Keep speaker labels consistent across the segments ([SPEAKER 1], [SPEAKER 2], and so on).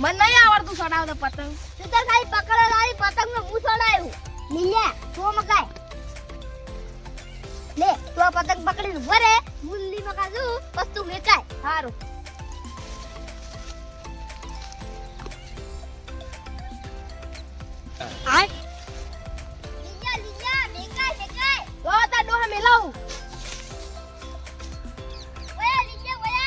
[SPEAKER 1] મને નહીં આવડતું સડાવતો પતંગ.
[SPEAKER 2] તું તો ખાલી પકડો તારી પતંગનો હું સડાયું. લીલા તો મકાય લે તું આ પતંગ પકડીને ભરે મુલ્લી મકાજુ વસ્તુ વેચાય.
[SPEAKER 1] સારું.
[SPEAKER 2] આય લીલા લીલા વેચાય વેચાય.
[SPEAKER 1] તો તા ડોહા મેલાવું.
[SPEAKER 2] ઓય લીલા ઓય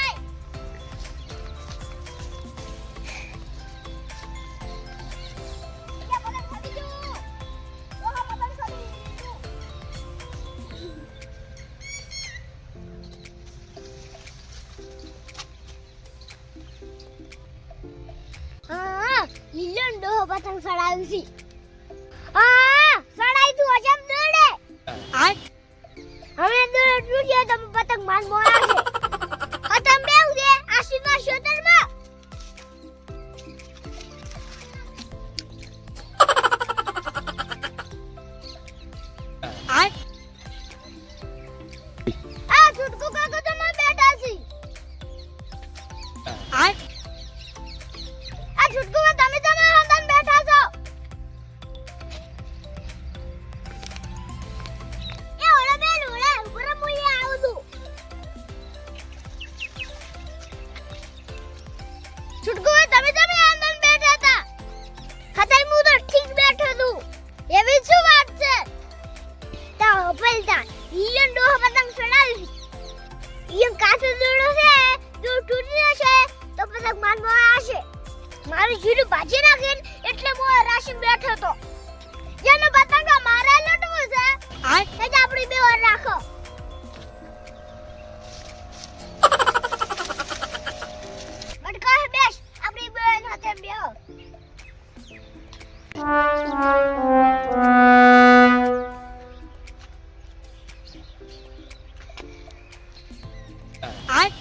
[SPEAKER 2] લીલા પતંગ ખરી જો ઓહા પતંગ ખરી. હા લીલો ડોહો પતંગ સડાવી છે. હા સડાઈ તું અજમ દોડે.
[SPEAKER 1] આય
[SPEAKER 2] હવે દોડ રૂજે તમે પતંગ માન મોયા છે. આ તમે બેઉ દે આશીમાં શોતરમાં.
[SPEAKER 1] આય
[SPEAKER 2] આ છૂટકુ કાકો તો માં બેઠા છે.
[SPEAKER 1] આય
[SPEAKER 2] આ છૂટકુ તમે હાથમાં બેઠા છો. એ ઓલા બેન ઓલા ઉપર મુઈ આવું છું. છૂટકુ તમે હાથમાં બેઠા હતા. ખતર હું તો ઠીક બેઠો છું. એવી શું વાત છે? તા પેલતા ઈયન ડોહ પતંગ સડાવી. ઈયન કાચો દોડો છે જો તૂટી જશે તો પતંગ માનમાં આવશે. મારું જીરું ભાજી નાખીને એટલે હું રાશી બેઠો તો. જેનો પતંગ મારે લટવું છે
[SPEAKER 1] આય
[SPEAKER 2] એ જ આપણી બે વાર રાખો. બટકા હે બેસ આપણી બે હાથે બેહો.
[SPEAKER 1] આય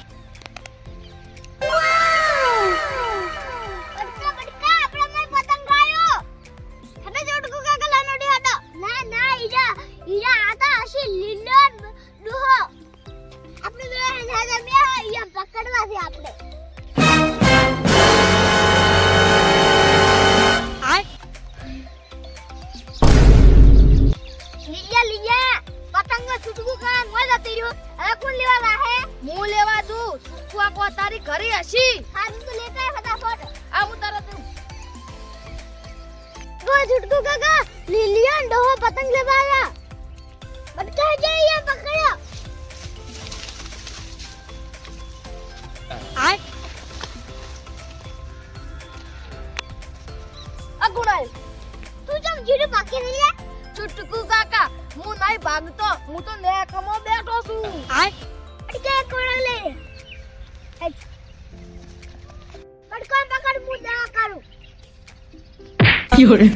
[SPEAKER 2] બટકા બટકા આપણે મેં પતંગ ગાયો. હને જોડકો કાકા લાનો દે હતા. ના ના ઈરા આતા હશે લીલો ડોહો. આપણે બે હાથે બેહો ઈયા પકડવા છે આપણે.
[SPEAKER 1] આય
[SPEAKER 2] લીયા લીયા પતંગ છૂટકુ કા મોય જતી રહ્યો. હવે કોણ લેવા રાહે?
[SPEAKER 1] હું લેવા જઉં. સુકવા કો તારી ઘરે હશી.
[SPEAKER 2] હારું તો લેતા આય ફટાફટ.
[SPEAKER 1] આ હું તરત
[SPEAKER 2] ઓ છૂટકુ કાકા લીલિયા ડોહો પતંગ લેવા આયા. બટકા જઈએ પકડ્યો.
[SPEAKER 1] આય અગુણાય
[SPEAKER 2] તું જમ જીરું પાકી રહી લે.
[SPEAKER 1] ચુટકુ કાકા હું નહીં ભાગતો. હું તો નેકમાં બેઠો છું. આય
[SPEAKER 2] બટકા કોણ લે. બટકા પકડ હું દવા કરું.
[SPEAKER 1] યોરે